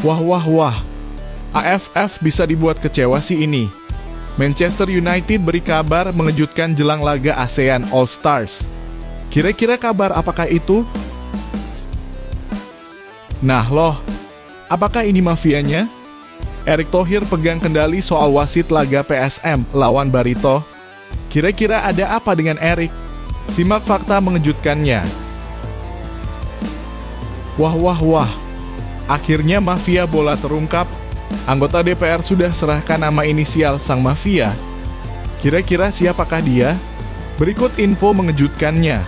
Wah wah wah, AFF bisa dibuat kecewa sih ini. Manchester United beri kabar mengejutkan jelang laga ASEAN All Stars. Kira-kira kabar apakah itu? Nah loh, apakah ini mafianya? Erick Thohir pegang kendali soal wasit laga PSM lawan Barito. Kira-kira ada apa dengan Erick? Simak fakta mengejutkannya. Wah wah wah, akhirnya mafia bola terungkap. Anggota DPR sudah serahkan nama inisial sang mafia. Kira-kira siapakah dia? Berikut info mengejutkannya.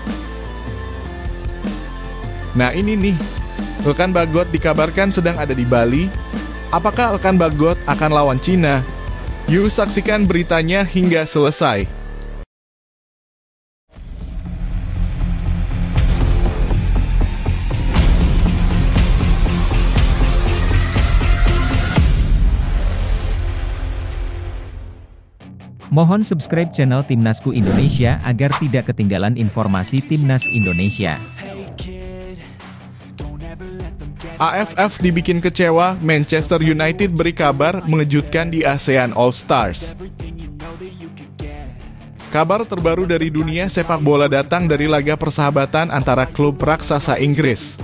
Nah ini nih, Elkan Bagot dikabarkan sedang ada di Bali. Apakah Elkan Bagot akan lawan Cina? Yuk saksikan beritanya hingga selesai. Mohon subscribe channel Timnasku Indonesia agar tidak ketinggalan informasi Timnas Indonesia. AFF dibikin kecewa, Manchester United beri kabar mengejutkan di ASEAN All Stars. Kabar terbaru dari dunia sepak bola datang dari laga persahabatan antara klub raksasa Inggris,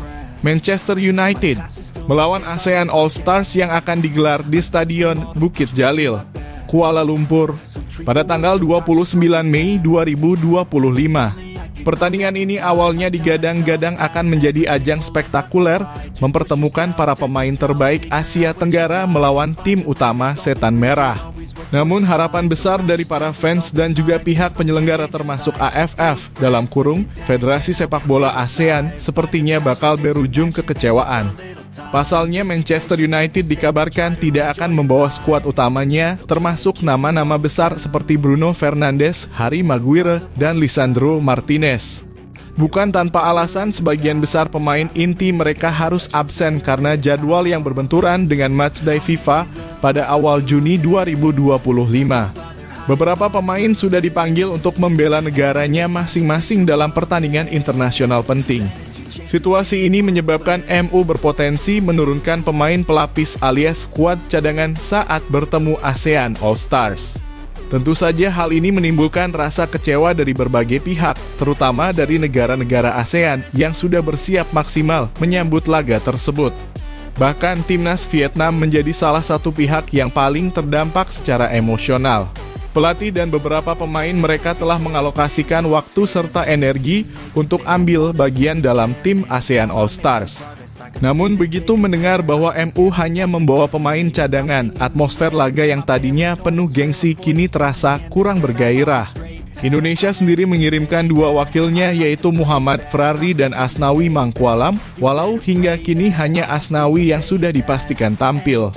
Manchester United, melawan ASEAN All Stars yang akan digelar di Stadion Bukit Jalil, Kuala Lumpur, pada tanggal 29 Mei 2025. Pertandingan ini awalnya digadang-gadang akan menjadi ajang spektakuler, mempertemukan para pemain terbaik Asia Tenggara melawan tim utama Setan Merah. Namun harapan besar dari para fans dan juga pihak penyelenggara termasuk AFF dalam kurung Federasi Sepak Bola ASEAN sepertinya bakal berujung kekecewaan. Pasalnya Manchester United dikabarkan tidak akan membawa skuad utamanya, termasuk nama-nama besar seperti Bruno Fernandes, Harry Maguire, dan Lisandro Martinez. Bukan tanpa alasan sebagian besar pemain inti mereka harus absen karena jadwal yang berbenturan dengan matchday FIFA pada awal Juni 2025. Beberapa pemain sudah dipanggil untuk membela negaranya masing-masing dalam pertandingan internasional penting. Situasi ini menyebabkan MU berpotensi menurunkan pemain pelapis alias skuad cadangan saat bertemu ASEAN All Stars. Tentu saja hal ini menimbulkan rasa kecewa dari berbagai pihak, terutama dari negara-negara ASEAN yang sudah bersiap maksimal menyambut laga tersebut. Bahkan timnas Vietnam menjadi salah satu pihak yang paling terdampak secara emosional. Pelatih dan beberapa pemain mereka telah mengalokasikan waktu serta energi untuk ambil bagian dalam tim ASEAN All Stars. Namun begitu mendengar bahwa MU hanya membawa pemain cadangan, atmosfer laga yang tadinya penuh gengsi kini terasa kurang bergairah. Indonesia sendiri mengirimkan dua wakilnya yaitu Muhammad Frari dan Asnawi Mangkualam, walau hingga kini hanya Asnawi yang sudah dipastikan tampil.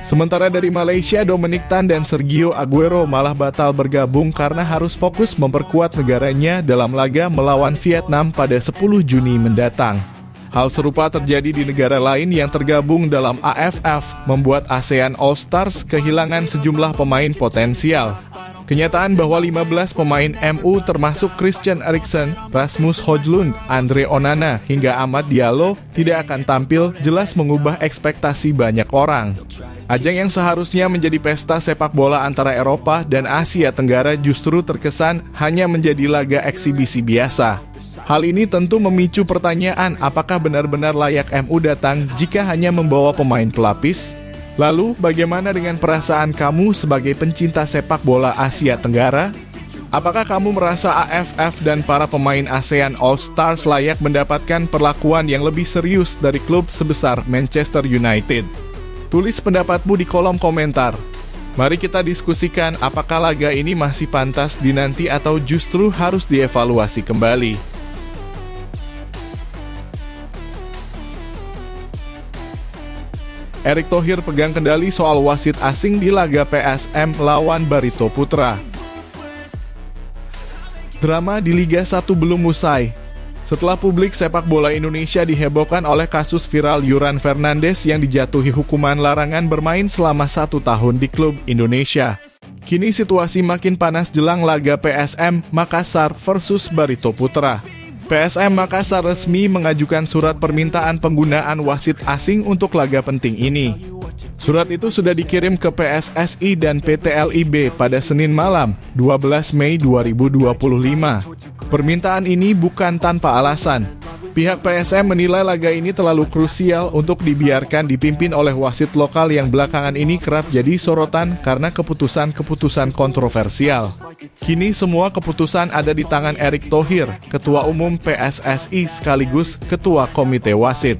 Sementara dari Malaysia, Dominic Tan dan Sergio Aguero malah batal bergabung karena harus fokus memperkuat negaranya dalam laga melawan Vietnam pada 10 Juni mendatang. Hal serupa terjadi di negara lain yang tergabung dalam AFF, membuat ASEAN All Stars kehilangan sejumlah pemain potensial. Kenyataan bahwa 15 pemain MU termasuk Christian Eriksen, Rasmus Højlund, Andre Onana, hingga Amad Diallo tidak akan tampil jelas mengubah ekspektasi banyak orang. Ajang yang seharusnya menjadi pesta sepak bola antara Eropa dan Asia Tenggara justru terkesan hanya menjadi laga eksibisi biasa. Hal ini tentu memicu pertanyaan apakah benar-benar layak MU datang jika hanya membawa pemain pelapis? Lalu, bagaimana dengan perasaan kamu sebagai pencinta sepak bola Asia Tenggara? Apakah kamu merasa AFF dan para pemain ASEAN All Stars layak mendapatkan perlakuan yang lebih serius dari klub sebesar Manchester United? Tulis pendapatmu di kolom komentar. Mari kita diskusikan apakah laga ini masih pantas dinanti atau justru harus dievaluasi kembali. Erick Thohir pegang kendali soal wasit asing di laga PSM lawan Barito Putra. Drama di Liga 1 belum usai. Setelah publik sepak bola Indonesia dihebohkan oleh kasus viral Yuran Fernandes yang dijatuhi hukuman larangan bermain selama 1 tahun di klub Indonesia. Kini situasi makin panas jelang laga PSM Makassar versus Barito Putra. PSM Makassar resmi mengajukan surat permintaan penggunaan wasit asing untuk laga penting ini. Surat itu sudah dikirim ke PSSI dan PT LIB pada Senin malam, 12 Mei 2025. Permintaan ini bukan tanpa alasan. Pihak PSM menilai laga ini terlalu krusial untuk dibiarkan dipimpin oleh wasit lokal yang belakangan ini kerap jadi sorotan karena keputusan-keputusan kontroversial. Kini semua keputusan ada di tangan Erick Thohir, Ketua Umum PSSI sekaligus Ketua Komite Wasit.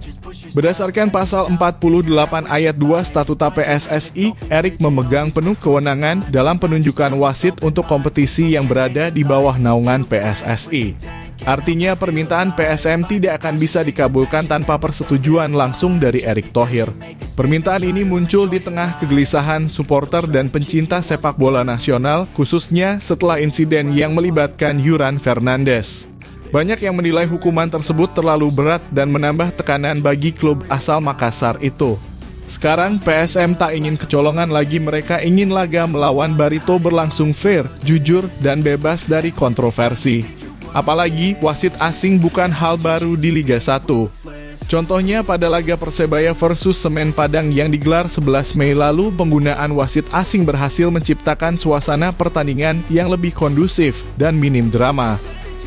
Berdasarkan pasal 48 ayat 2 Statuta PSSI, Erick memegang penuh kewenangan dalam penunjukan wasit untuk kompetisi yang berada di bawah naungan PSSI. Artinya permintaan PSM tidak akan bisa dikabulkan tanpa persetujuan langsung dari Erick Thohir. Permintaan ini muncul di tengah kegelisahan supporter dan pencinta sepak bola nasional, khususnya setelah insiden yang melibatkan Yuran Fernandes. Banyak yang menilai hukuman tersebut terlalu berat dan menambah tekanan bagi klub asal Makassar itu. Sekarang PSM tak ingin kecolongan lagi, mereka ingin laga melawan Barito berlangsung fair, jujur, dan bebas dari kontroversi. Apalagi wasit asing bukan hal baru di Liga 1. Contohnya pada laga Persebaya versus Semen Padang yang digelar 11 Mei lalu, penggunaan wasit asing berhasil menciptakan suasana pertandingan yang lebih kondusif dan minim drama.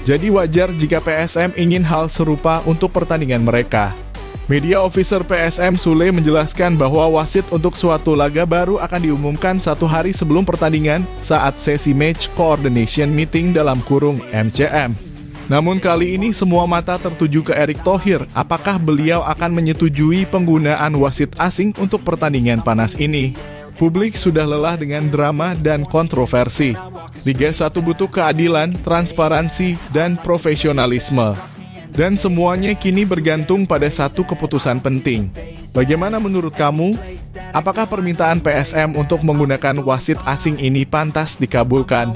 Jadi wajar jika PSM ingin hal serupa untuk pertandingan mereka. Media officer PSM Sule menjelaskan bahwa wasit untuk suatu laga baru akan diumumkan 1 hari sebelum pertandingan saat sesi match coordination meeting dalam kurung MCM. Namun kali ini semua mata tertuju ke Erick Thohir. Apakah beliau akan menyetujui penggunaan wasit asing untuk pertandingan panas ini? Publik sudah lelah dengan drama dan kontroversi. Liga 1 butuh keadilan, transparansi, dan profesionalisme. Dan semuanya kini bergantung pada satu keputusan penting. Bagaimana menurut kamu? Apakah permintaan PSM untuk menggunakan wasit asing ini pantas dikabulkan?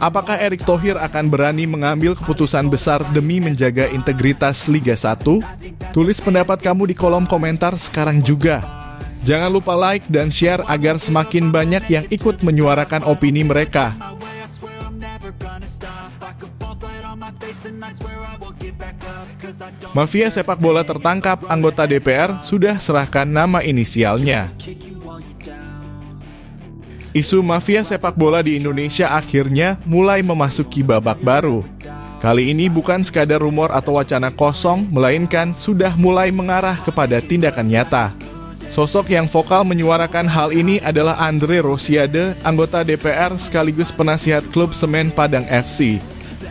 Apakah Erick Thohir akan berani mengambil keputusan besar demi menjaga integritas Liga 1? Tulis pendapat kamu di kolom komentar sekarang juga. Jangan lupa like dan share agar semakin banyak yang ikut menyuarakan opini mereka. Mafia sepak bola tertangkap, anggota DPR sudah serahkan nama inisialnya. Isu mafia sepak bola di Indonesia akhirnya mulai memasuki babak baru. Kali ini bukan sekadar rumor atau wacana kosong, melainkan sudah mulai mengarah kepada tindakan nyata. Sosok yang vokal menyuarakan hal ini adalah Andre Rosiade, anggota DPR sekaligus penasihat klub Semen Padang FC.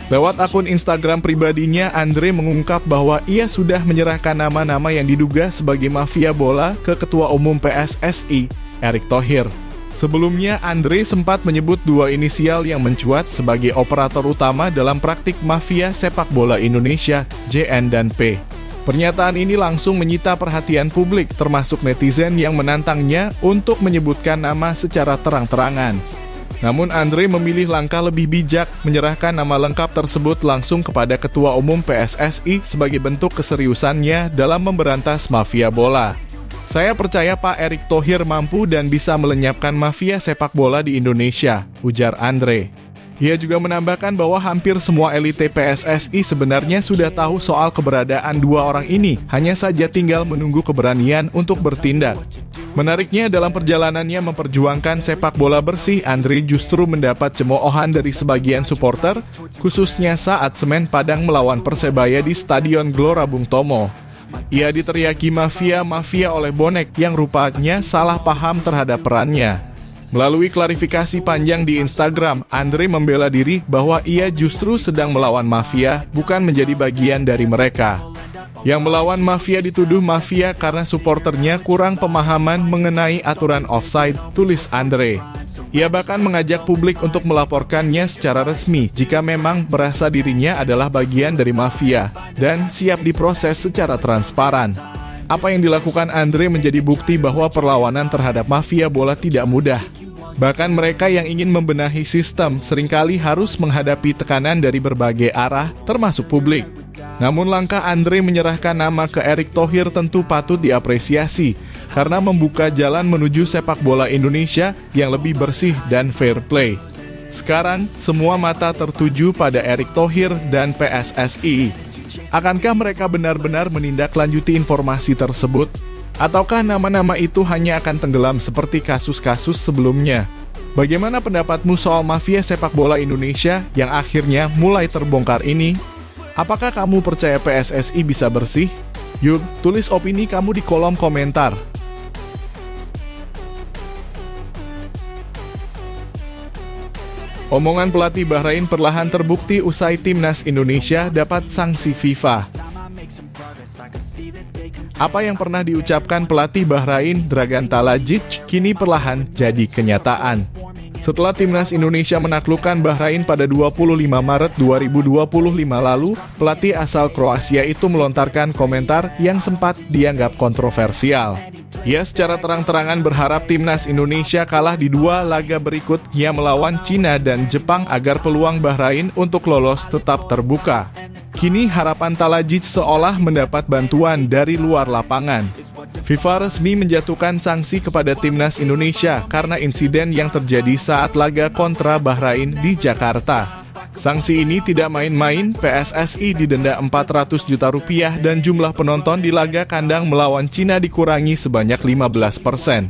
Lewat akun Instagram pribadinya, Andre mengungkap bahwa ia sudah menyerahkan nama-nama yang diduga sebagai mafia bola ke Ketua Umum PSSI, Erick Thohir. Sebelumnya, Andre sempat menyebut 2 inisial yang mencuat sebagai operator utama dalam praktik mafia sepak bola Indonesia, JN dan P. Pernyataan ini langsung menyita perhatian publik, termasuk netizen yang menantangnya untuk menyebutkan nama secara terang-terangan. Namun Andre memilih langkah lebih bijak, menyerahkan nama lengkap tersebut langsung kepada Ketua Umum PSSI sebagai bentuk keseriusannya dalam memberantas mafia bola. Saya percaya Pak Erick Thohir mampu dan bisa melenyapkan mafia sepak bola di Indonesia, ujar Andre. Ia juga menambahkan bahwa hampir semua elite PSSI sebenarnya sudah tahu soal keberadaan 2 orang ini, hanya saja tinggal menunggu keberanian untuk bertindak. Menariknya, dalam perjalanannya memperjuangkan sepak bola bersih, Andre justru mendapat cemoohan dari sebagian supporter, khususnya saat Semen Padang melawan Persebaya di Stadion Gelora Bung Tomo. Ia diteriaki mafia-mafia oleh bonek yang rupanya salah paham terhadap perannya. Melalui klarifikasi panjang di Instagram, Andre membela diri bahwa ia justru sedang melawan mafia, bukan menjadi bagian dari mereka. Yang melawan mafia dituduh mafia karena supporternya kurang pemahaman mengenai aturan offside, tulis Andre. Ia bahkan mengajak publik untuk melaporkannya secara resmi jika memang merasa dirinya adalah bagian dari mafia dan siap diproses secara transparan. Apa yang dilakukan Andre menjadi bukti bahwa perlawanan terhadap mafia bola tidak mudah. Bahkan mereka yang ingin membenahi sistem seringkali harus menghadapi tekanan dari berbagai arah, termasuk publik. Namun langkah Andre menyerahkan nama ke Erick Thohir tentu patut diapresiasi, karena membuka jalan menuju sepak bola Indonesia yang lebih bersih dan fair play. Sekarang, semua mata tertuju pada Erick Thohir dan PSSI. Akankah mereka benar-benar menindaklanjuti informasi tersebut? Ataukah nama-nama itu hanya akan tenggelam seperti kasus-kasus sebelumnya? Bagaimana pendapatmu soal mafia sepak bola Indonesia yang akhirnya mulai terbongkar ini? Apakah kamu percaya PSSI bisa bersih? Yuk, tulis opini kamu di kolom komentar. Omongan pelatih Bahrain perlahan terbukti usai timnas Indonesia dapat sanksi FIFA. Apa yang pernah diucapkan pelatih Bahrain Dragan Talajic kini perlahan jadi kenyataan. Setelah timnas Indonesia menaklukkan Bahrain pada 25 Maret 2025 lalu, pelatih asal Kroasia itu melontarkan komentar yang sempat dianggap kontroversial. Ia secara terang-terangan berharap timnas Indonesia kalah di 2 laga berikutnya melawan Cina dan Jepang agar peluang Bahrain untuk lolos tetap terbuka. Kini harapan Talajic seolah mendapat bantuan dari luar lapangan. FIFA resmi menjatuhkan sanksi kepada timnas Indonesia karena insiden yang terjadi saat laga kontra Bahrain di Jakarta. Sanksi ini tidak main-main, PSSI didenda 400 juta rupiah dan jumlah penonton di laga kandang melawan Cina dikurangi sebanyak 15%.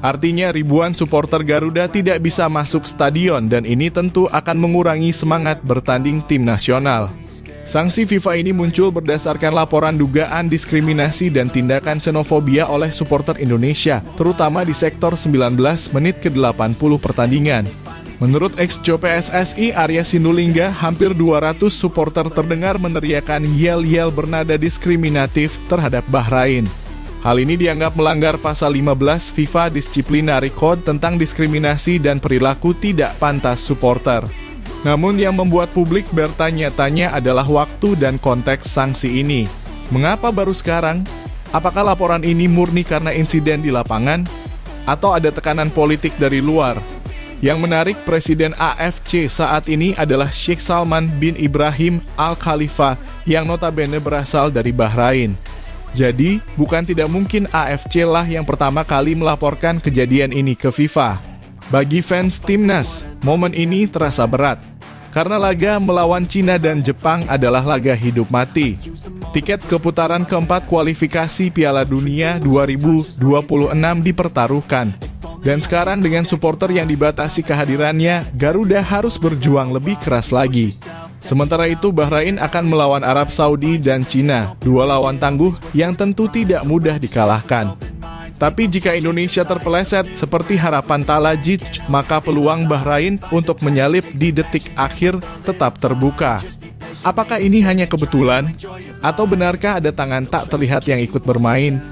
Artinya ribuan supporter Garuda tidak bisa masuk stadion dan ini tentu akan mengurangi semangat bertanding tim nasional. Sanksi FIFA ini muncul berdasarkan laporan dugaan diskriminasi dan tindakan xenofobia oleh supporter Indonesia, terutama di sektor 19 menit ke-80 pertandingan. Menurut ex-Jo PSSI Arya Sinulinga, hampir 200 supporter terdengar meneriakan yel-yel bernada diskriminatif terhadap Bahrain. Hal ini dianggap melanggar pasal 15 FIFA Disciplinary Code tentang diskriminasi dan perilaku tidak pantas supporter. Namun yang membuat publik bertanya-tanya adalah waktu dan konteks sanksi ini. Mengapa baru sekarang? Apakah laporan ini murni karena insiden di lapangan? Atau ada tekanan politik dari luar? Yang menarik, Presiden AFC saat ini adalah Sheikh Salman bin Ibrahim Al Khalifa yang notabene berasal dari Bahrain. Jadi, bukan tidak mungkin AFC lah yang pertama kali melaporkan kejadian ini ke FIFA. Bagi fans timnas, momen ini terasa berat. Karena laga melawan Cina dan Jepang adalah laga hidup mati. Tiket ke putaran keempat kualifikasi Piala Dunia 2026 dipertaruhkan. Dan sekarang dengan supporter yang dibatasi kehadirannya, Garuda harus berjuang lebih keras lagi. Sementara itu Bahrain akan melawan Arab Saudi dan Cina, 2 lawan tangguh yang tentu tidak mudah dikalahkan. Tapi jika Indonesia terpeleset seperti harapan Talajic, maka peluang Bahrain untuk menyalip di detik akhir tetap terbuka. Apakah ini hanya kebetulan? Atau benarkah ada tangan tak terlihat yang ikut bermain?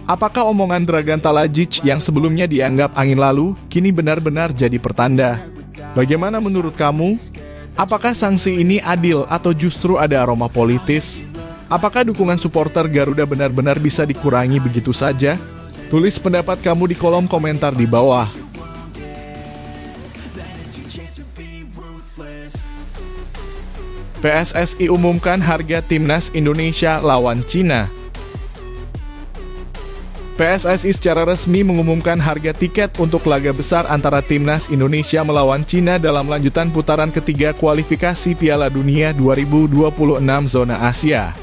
Apakah omongan Dragan Talajic yang sebelumnya dianggap angin lalu, kini benar-benar jadi pertanda? Bagaimana menurut kamu? Apakah sanksi ini adil atau justru ada aroma politis? Apakah dukungan supporter Garuda benar-benar bisa dikurangi begitu saja? Tulis pendapat kamu di kolom komentar di bawah. PSSI umumkan harga timnas Indonesia lawan Cina. PSSI secara resmi mengumumkan harga tiket untuk laga besar antara timnas Indonesia melawan Cina dalam lanjutan putaran ketiga kualifikasi Piala Dunia 2026 zona Asia.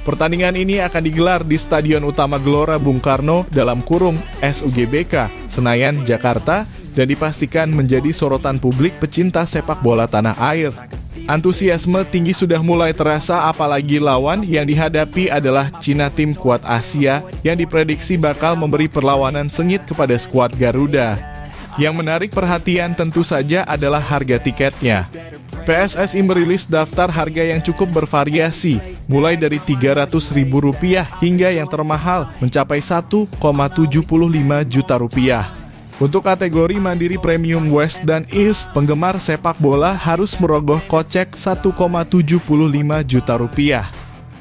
Pertandingan ini akan digelar di Stadion Utama Gelora Bung Karno (SUGBK) Senayan, Jakarta, dan dipastikan menjadi sorotan publik pecinta sepak bola tanah air. Antusiasme tinggi sudah mulai terasa apalagi lawan yang dihadapi adalah Cina, tim kuat Asia yang diprediksi bakal memberi perlawanan sengit kepada skuad Garuda. Yang menarik perhatian tentu saja adalah harga tiketnya. PSSI merilis daftar harga yang cukup bervariasi, mulai dari Rp300.000 hingga yang termahal mencapai Rp1,75 juta. Untuk kategori Mandiri Premium West dan East, penggemar sepak bola harus merogoh kocek Rp1,75 juta.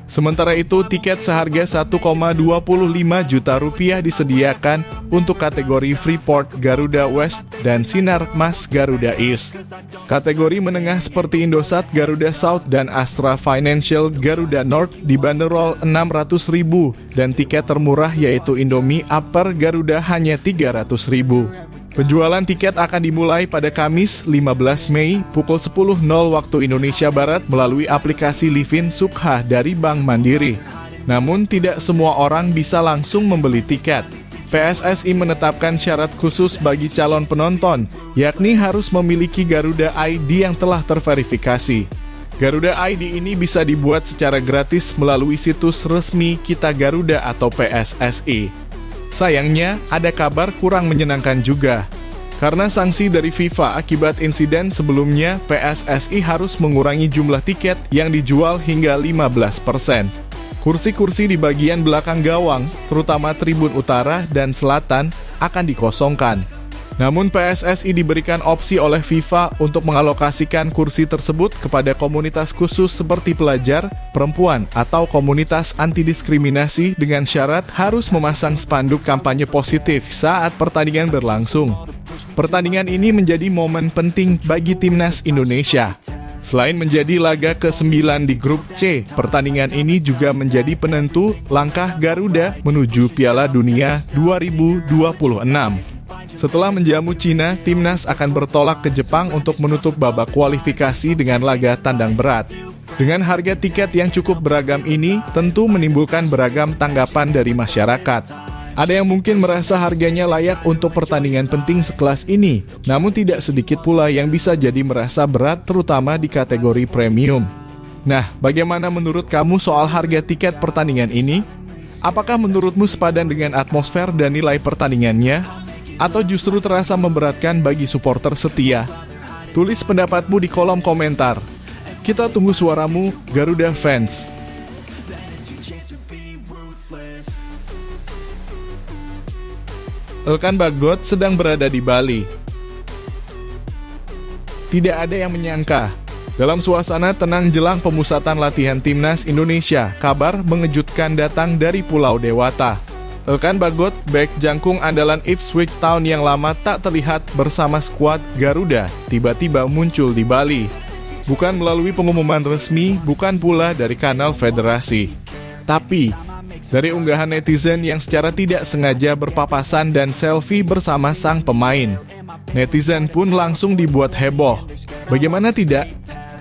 Sementara itu, tiket seharga Rp1,25 juta disediakan untuk kategori Freeport Garuda West dan Sinar Mas Garuda East. Kategori menengah seperti Indosat Garuda South dan Astra Financial Garuda North dibanderol Rp600.000 dan tiket termurah yaitu Indomie Upper Garuda hanya Rp300.000. Penjualan tiket akan dimulai pada Kamis 15 Mei pukul 10.00 waktu Indonesia Barat melalui aplikasi Livin Sukha dari Bank Mandiri. Namun tidak semua orang bisa langsung membeli tiket. PSSI menetapkan syarat khusus bagi calon penonton, yakni harus memiliki Garuda ID yang telah terverifikasi. Garuda ID ini bisa dibuat secara gratis melalui situs resmi Kita Garuda atau PSSI. Sayangnya, ada kabar kurang menyenangkan juga. Karena sanksi dari FIFA akibat insiden sebelumnya, PSSI harus mengurangi jumlah tiket yang dijual hingga 15%. Kursi-kursi di bagian belakang gawang, terutama tribun utara dan selatan, akan dikosongkan. Namun PSSI diberikan opsi oleh FIFA untuk mengalokasikan kursi tersebut kepada komunitas khusus seperti pelajar, perempuan, atau komunitas anti-diskriminasi dengan syarat harus memasang spanduk kampanye positif saat pertandingan berlangsung. Pertandingan ini menjadi momen penting bagi Timnas Indonesia. Selain menjadi laga ke-9 di grup C, pertandingan ini juga menjadi penentu langkah Garuda menuju Piala Dunia 2026. Setelah menjamu Cina, Timnas akan bertolak ke Jepang untuk menutup babak kualifikasi dengan laga tandang berat. Dengan harga tiket yang cukup beragam ini, tentu menimbulkan beragam tanggapan dari masyarakat. Ada yang mungkin merasa harganya layak untuk pertandingan penting sekelas ini, namun tidak sedikit pula yang bisa jadi merasa berat terutama di kategori premium. Nah, bagaimana menurut kamu soal harga tiket pertandingan ini? Apakah menurutmu sepadan dengan atmosfer dan nilai pertandingannya? Atau justru terasa memberatkan bagi supporter setia? Tulis pendapatmu di kolom komentar. Kita tunggu suaramu, Garuda Fans. Elkan Bagot sedang berada di Bali. Tidak ada yang menyangka. Dalam suasana tenang jelang pemusatan latihan Timnas Indonesia, kabar mengejutkan datang dari Pulau Dewata. Elkan Bagot, bek jangkung andalan Ipswich Town yang lama tak terlihat bersama skuad Garuda, tiba-tiba muncul di Bali. Bukan melalui pengumuman resmi, bukan pula dari kanal federasi. Tapi, dari unggahan netizen yang secara tidak sengaja berpapasan dan selfie bersama sang pemain. Netizen pun langsung dibuat heboh. Bagaimana tidak?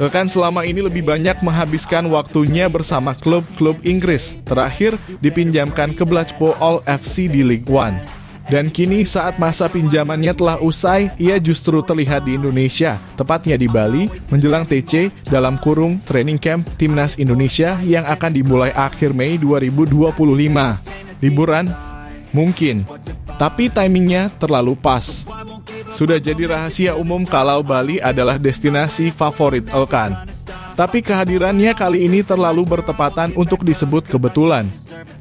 Elkan selama ini lebih banyak menghabiskan waktunya bersama klub-klub Inggris, terakhir dipinjamkan ke Blackpool All FC di League One. Dan kini saat masa pinjamannya telah usai, ia justru terlihat di Indonesia, tepatnya di Bali, menjelang TC dalam kurung training camp Timnas Indonesia yang akan dimulai akhir Mei 2025. Liburan? Mungkin, tapi timingnya terlalu pas. Sudah jadi rahasia umum kalau Bali adalah destinasi favorit Elkan. Tapi kehadirannya kali ini terlalu bertepatan untuk disebut kebetulan.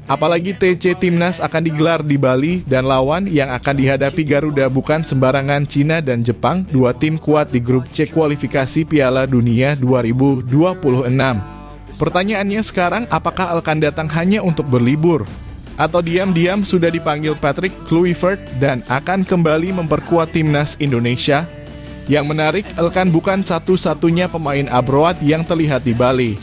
Apalagi TC Timnas akan digelar di Bali dan lawan yang akan dihadapi Garuda bukan sembarangan Cina dan Jepang, dua tim kuat di grup C kualifikasi Piala Dunia 2026. Pertanyaannya sekarang, apakah Elkan datang hanya untuk berlibur? Atau diam-diam sudah dipanggil Patrick Kluivert dan akan kembali memperkuat Timnas Indonesia? Yang menarik, Elkan bukan satu-satunya pemain abroad yang terlihat di Bali.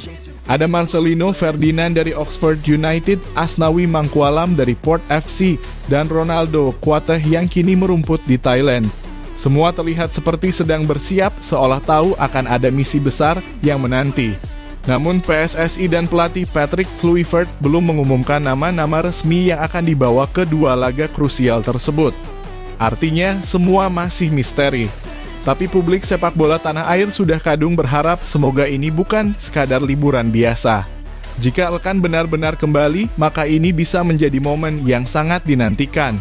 Ada Marcelino Ferdinand dari Oxford United, Asnawi Mangkualam dari Port FC, dan Ronaldo Kuateh yang kini merumput di Thailand. Semua terlihat seperti sedang bersiap, seolah tahu akan ada misi besar yang menanti. Namun PSSI dan pelatih Patrick Kluivert belum mengumumkan nama-nama resmi yang akan dibawa ke dua laga krusial tersebut. Artinya, semua masih misteri. Tapi publik sepak bola tanah air sudah kadung berharap semoga ini bukan sekadar liburan biasa. Jika Elkan benar-benar kembali, maka ini bisa menjadi momen yang sangat dinantikan.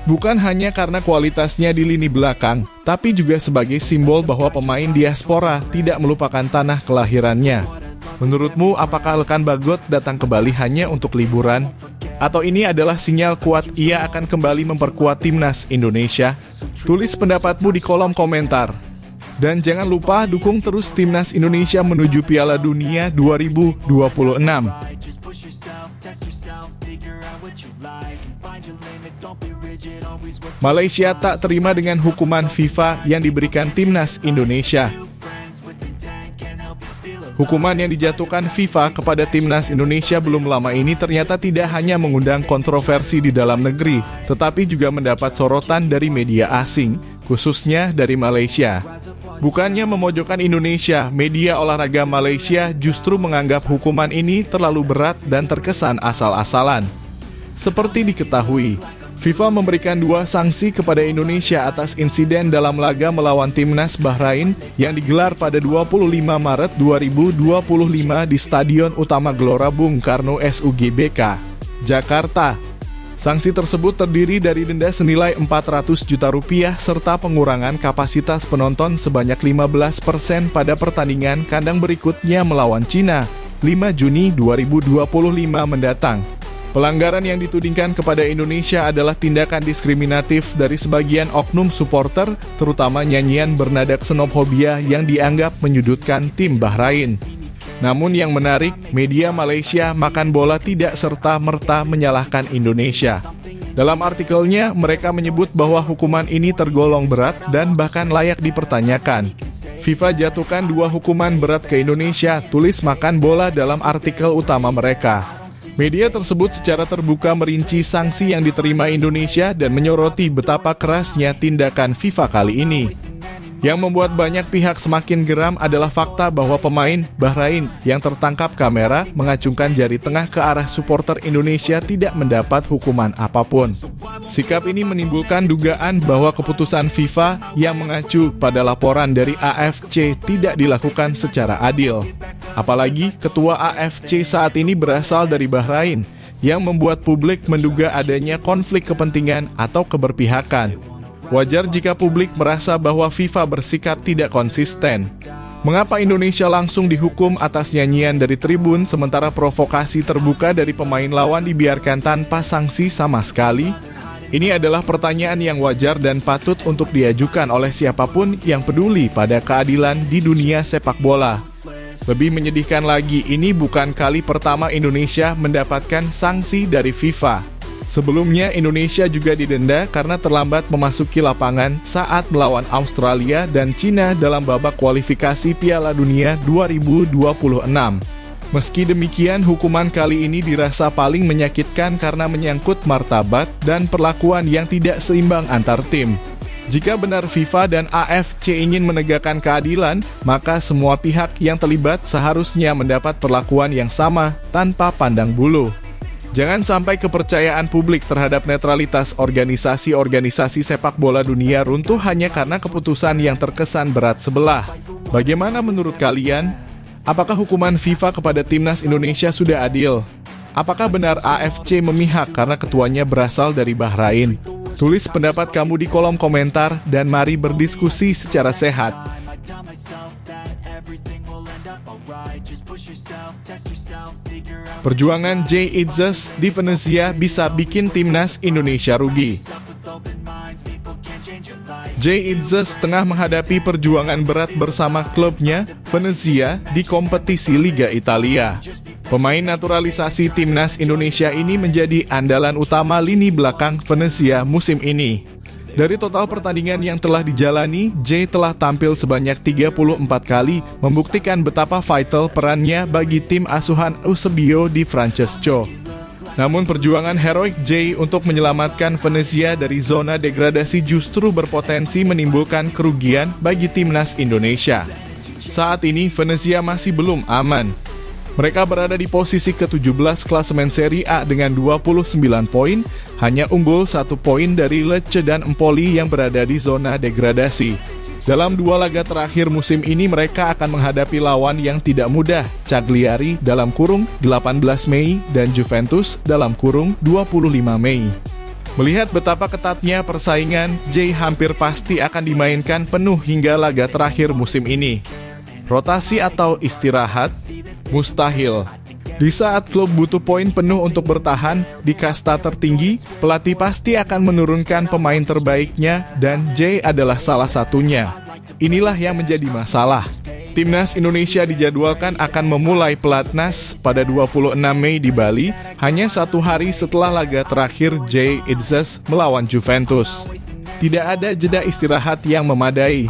Bukan hanya karena kualitasnya di lini belakang, tapi juga sebagai simbol bahwa pemain diaspora tidak melupakan tanah kelahirannya. Menurutmu, apakah Elkan Bagot datang ke Bali hanya untuk liburan? Atau ini adalah sinyal kuat ia akan kembali memperkuat Timnas Indonesia? Tulis pendapatmu di kolom komentar. Dan jangan lupa dukung terus Timnas Indonesia menuju Piala Dunia 2026. Malaysia tak terima dengan hukuman FIFA yang diberikan Timnas Indonesia. Hukuman yang dijatuhkan FIFA kepada Timnas Indonesia belum lama ini ternyata tidak hanya mengundang kontroversi di dalam negeri, tetapi juga mendapat sorotan dari media asing, khususnya dari Malaysia. Bukannya memojokkan Indonesia, media olahraga Malaysia justru menganggap hukuman ini terlalu berat dan terkesan asal-asalan. Seperti diketahui, FIFA memberikan 2 sanksi kepada Indonesia atas insiden dalam laga melawan timnas Bahrain yang digelar pada 25 Maret 2025 di Stadion Utama Gelora Bung Karno SUGBK, Jakarta. Sanksi tersebut terdiri dari denda senilai 400 juta rupiah serta pengurangan kapasitas penonton sebanyak 15% pada pertandingan kandang berikutnya melawan Cina, 5 Juni 2025 mendatang. Pelanggaran yang ditudingkan kepada Indonesia adalah tindakan diskriminatif dari sebagian oknum supporter, terutama nyanyian bernada ksenofobia yang dianggap menyudutkan tim Bahrain. Namun yang menarik, media Malaysia makan bola tidak serta-merta menyalahkan Indonesia. Dalam artikelnya, mereka menyebut bahwa hukuman ini tergolong berat dan bahkan layak dipertanyakan. FIFA jatuhkan 2 hukuman berat ke Indonesia, tulis makan bola dalam artikel utama mereka. Media tersebut secara terbuka merinci sanksi yang diterima Indonesia dan menyoroti betapa kerasnya tindakan FIFA kali ini. Yang membuat banyak pihak semakin geram adalah fakta bahwa pemain Bahrain yang tertangkap kamera mengacungkan jari tengah ke arah supporter Indonesia tidak mendapat hukuman apapun. Sikap ini menimbulkan dugaan bahwa keputusan FIFA yang mengacu pada laporan dari AFC tidak dilakukan secara adil. Apalagi ketua AFC saat ini berasal dari Bahrain, yang membuat publik menduga adanya konflik kepentingan atau keberpihakan. Wajar jika publik merasa bahwa FIFA bersikap tidak konsisten. Mengapa Indonesia langsung dihukum atas nyanyian dari tribun sementara provokasi terbuka dari pemain lawan dibiarkan tanpa sanksi sama sekali? Ini adalah pertanyaan yang wajar dan patut untuk diajukan oleh siapapun yang peduli pada keadilan di dunia sepak bola. Lebih menyedihkan lagi, ini bukan kali pertama Indonesia mendapatkan sanksi dari FIFA. Sebelumnya, Indonesia juga didenda karena terlambat memasuki lapangan saat melawan Australia dan Cina dalam babak kualifikasi Piala Dunia 2026. Meski demikian, hukuman kali ini dirasa paling menyakitkan karena menyangkut martabat dan perlakuan yang tidak seimbang antar tim. Jika benar FIFA dan AFC ingin menegakkan keadilan, maka semua pihak yang terlibat seharusnya mendapat perlakuan yang sama tanpa pandang bulu. Jangan sampai kepercayaan publik terhadap netralitas organisasi-organisasi sepak bola dunia runtuh hanya karena keputusan yang terkesan berat sebelah. Bagaimana menurut kalian? Apakah hukuman FIFA kepada timnas Indonesia sudah adil? Apakah benar AFC memihak karena ketuanya berasal dari Bahrain? Tulis pendapat kamu di kolom komentar dan mari berdiskusi secara sehat. Perjuangan Jay Itzes di Venezia bisa bikin timnas Indonesia rugi. Jay Itzes tengah menghadapi perjuangan berat bersama klubnya Venezia di kompetisi Liga Italia. Pemain naturalisasi timnas Indonesia ini menjadi andalan utama lini belakang Venezia musim ini. Dari total pertandingan yang telah dijalani, Jay telah tampil sebanyak 34 kali, membuktikan betapa vital perannya bagi tim asuhan Eusebio di Francesco. Namun perjuangan heroik Jay untuk menyelamatkan Venezia dari zona degradasi justru berpotensi menimbulkan kerugian bagi timnas Indonesia. Saat ini Venezia masih belum aman. Mereka berada di posisi ke-17 klasemen Serie A dengan 29 poin, hanya unggul 1 poin dari Lecce dan Empoli yang berada di zona degradasi. Dalam 2 laga terakhir musim ini mereka akan menghadapi lawan yang tidak mudah, Cagliari dalam kurung 18 Mei dan Juventus dalam kurung 25 Mei. Melihat betapa ketatnya persaingan, Jay hampir pasti akan dimainkan penuh hingga laga terakhir musim ini. Rotasi atau istirahat? Mustahil. Di saat klub butuh poin penuh untuk bertahan di kasta tertinggi, pelatih pasti akan menurunkan pemain terbaiknya dan Jay adalah salah satunya. Inilah yang menjadi masalah. Timnas Indonesia dijadwalkan akan memulai pelatnas pada 26 Mei di Bali, hanya 1 hari setelah laga terakhir Jay Itzes melawan Juventus. Tidak ada jeda istirahat yang memadai.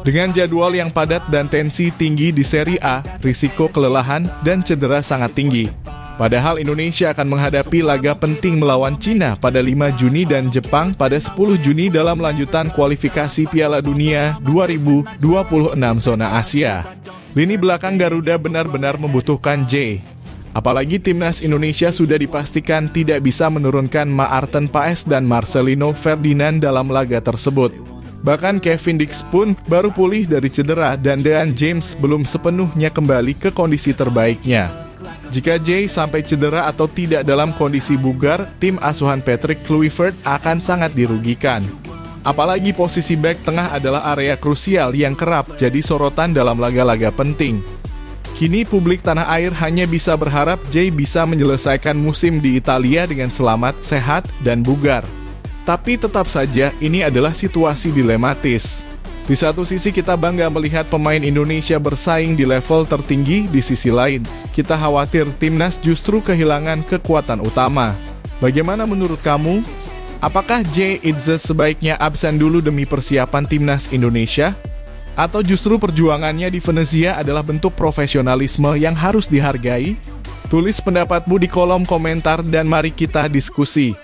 Dengan jadwal yang padat dan tensi tinggi di Serie A, risiko kelelahan dan cedera sangat tinggi. Padahal Indonesia akan menghadapi laga penting melawan Cina pada 5 Juni dan Jepang pada 10 Juni dalam lanjutan kualifikasi Piala Dunia 2026 zona Asia. Lini belakang Garuda benar-benar membutuhkan J. Apalagi timnas Indonesia sudah dipastikan tidak bisa menurunkan Maarten Paes dan Marcelino Ferdinand dalam laga tersebut. Bahkan Kevin Dix pun baru pulih dari cedera dan Dean James belum sepenuhnya kembali ke kondisi terbaiknya. Jika Jay sampai cedera atau tidak dalam kondisi bugar, tim asuhan Patrick Kluivert akan sangat dirugikan. Apalagi posisi bek tengah adalah area krusial yang kerap jadi sorotan dalam laga-laga penting. Kini publik tanah air hanya bisa berharap Jay bisa menyelesaikan musim di Italia dengan selamat, sehat, dan bugar. Tapi tetap saja ini adalah situasi dilematis. Di satu sisi kita bangga melihat pemain Indonesia bersaing di level tertinggi, di sisi lain kita khawatir timnas justru kehilangan kekuatan utama. Bagaimana menurut kamu? Apakah Jay Itzes sebaiknya absen dulu demi persiapan timnas Indonesia? Atau justru perjuangannya di Venezia adalah bentuk profesionalisme yang harus dihargai? Tulis pendapatmu di kolom komentar dan mari kita diskusi.